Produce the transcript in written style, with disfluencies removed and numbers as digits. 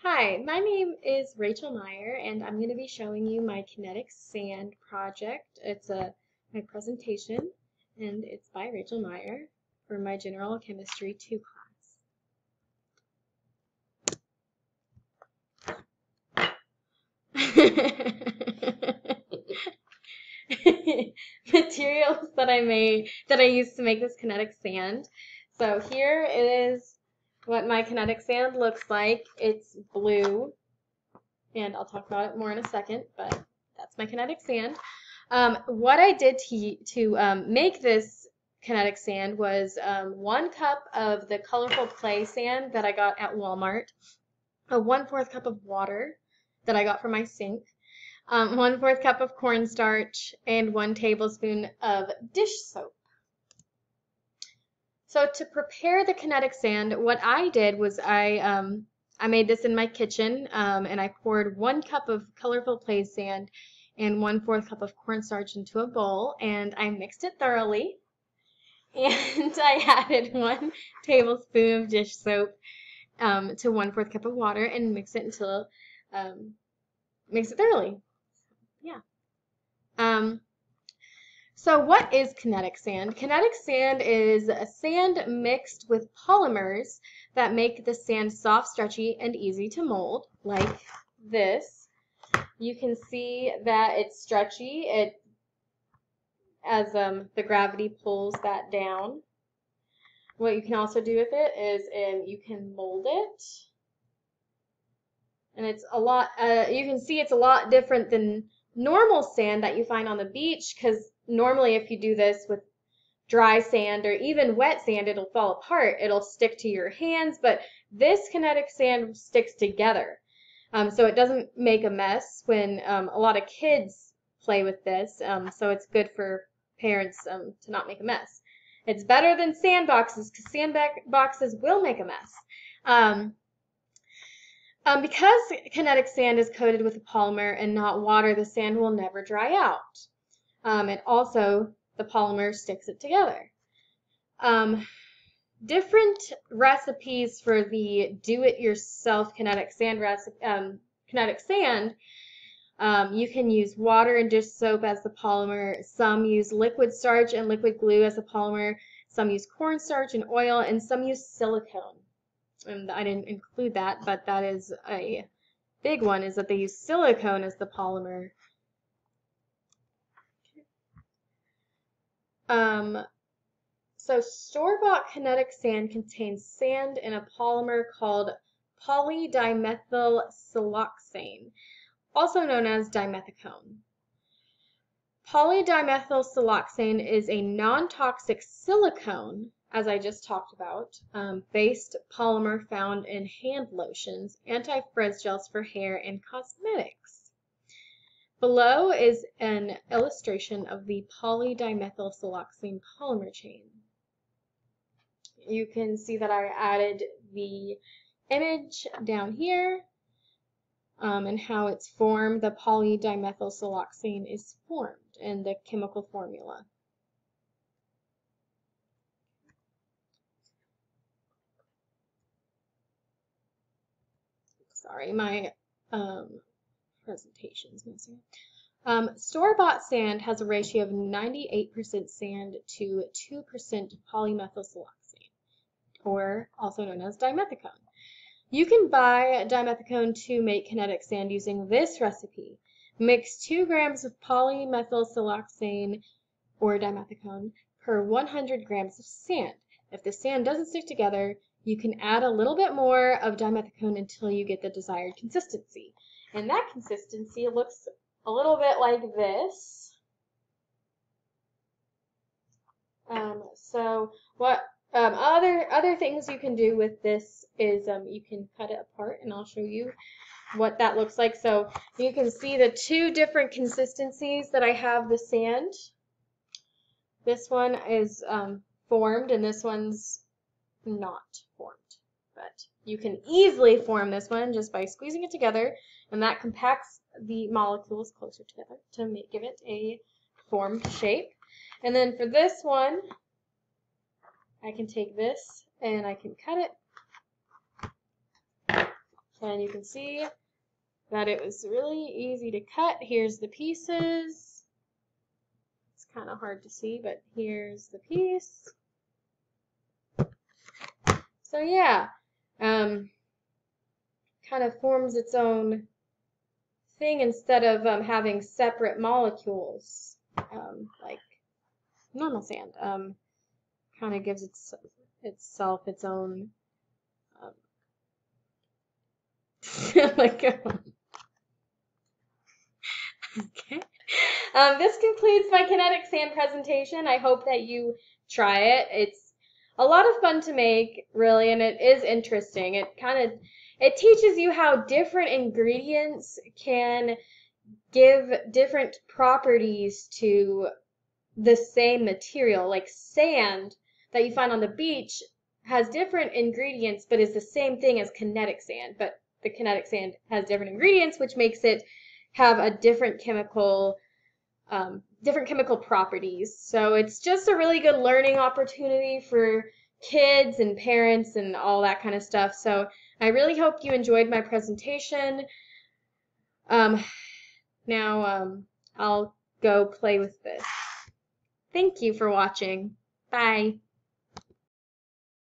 Hi, my name is Rachel Myre, and I'm going to be showing you my Kinetic Sand project. It's my presentation, and it's by Rachel Myre for my General Chemistry 2 class. Materials that I used to make this kinetic sand. So here is what my kinetic sand looks like. It's blue, and I'll talk about it more in a second, but that's my kinetic sand. What I did to make this kinetic sand was 1 cup of the colorful clay sand that I got at Walmart, a 1/4 cup of water that I got from my sink, 1/4 cup of cornstarch, and 1 tablespoon of dish soap. So to prepare the kinetic sand, what I did was I made this in my kitchen, and I poured 1 cup of colorful clay sand and 1/4 cup of cornstarch into a bowl, and I mixed it thoroughly. And I added 1 tablespoon of dish soap to 1/4 cup of water and mix it thoroughly. Yeah. So what is kinetic sand? Kinetic sand is a sand mixed with polymers that make the sand soft, stretchy, and easy to mold, like this. You can see that it's stretchy as the gravity pulls that down. What you can also do with it is you can mold it. And it's a lot, you can see it's a lot different than normal sand that you find on the beach, because normally if you do this with dry sand or even wet sand, it'll fall apart. It'll stick to your hands, but this kinetic sand sticks together. So it doesn't make a mess when a lot of kids play with this, so it's good for parents to not make a mess. It's better than sandboxes, because sandboxes will make a mess. Because kinetic sand is coated with a polymer and not water, the sand will never dry out. And also, the polymer sticks it together. Different recipes for the do-it-yourself kinetic sand you can use water and dish soap as the polymer. Some use liquid starch and liquid glue as the polymer. Some use cornstarch and oil, and some use silicone. And I didn't include that, but that is a big one, is that they use silicone as the polymer. So store-bought kinetic sand contains sand in a polymer called polydimethylsiloxane, also known as dimethicone. Polydimethylsiloxane is a non-toxic silicone, as I just talked about, based polymer found in hand lotions, anti-frizz gels for hair, and cosmetics. Below is an illustration of the polydimethylsiloxane polymer chain. You can see that I added the image down here and how it's formed. The polydimethylsiloxane is formed in the chemical formula. Sorry, my presentation's missing. Store-bought sand has a ratio of 98% sand to 2% polymethylsiloxane, or also known as dimethicone. You can buy dimethicone to make kinetic sand using this recipe. Mix 2 grams of polymethylsiloxane or dimethicone per 100 grams of sand. If the sand doesn't stick together, you can add a little bit more of dimethicone until you get the desired consistency. And that consistency looks a little bit like this. So what other things you can do with this is you can cut it apart, and I'll show you what that looks like. So you can see the 2 different consistencies that I have the sand. This one is formed, and this one's not formed. But you can easily form this one just by squeezing it together, and that compacts the molecules closer together to give it a formed shape. And then for this one, I can take this and I can cut it. And you can see that it was really easy to cut. Here's the pieces. It's kind of hard to see, but here's the piece. So yeah, kind of forms its own thing instead of having separate molecules like normal sand. Kind of gives itself its own like okay. This concludes my kinetic sand presentation. I hope that you try it. It's a lot of fun to make, really, and it is interesting. It teaches you how different ingredients can give different properties to the same material. Like sand that you find on the beach has different ingredients, but is the same thing as kinetic sand. But the kinetic sand has different ingredients, which makes it have a different chemical properties. So it's just a really good learning opportunity for kids and parents and all that kind of stuff. So I really hope you enjoyed my presentation. Now I'll go play with this. Thank you for watching. Bye.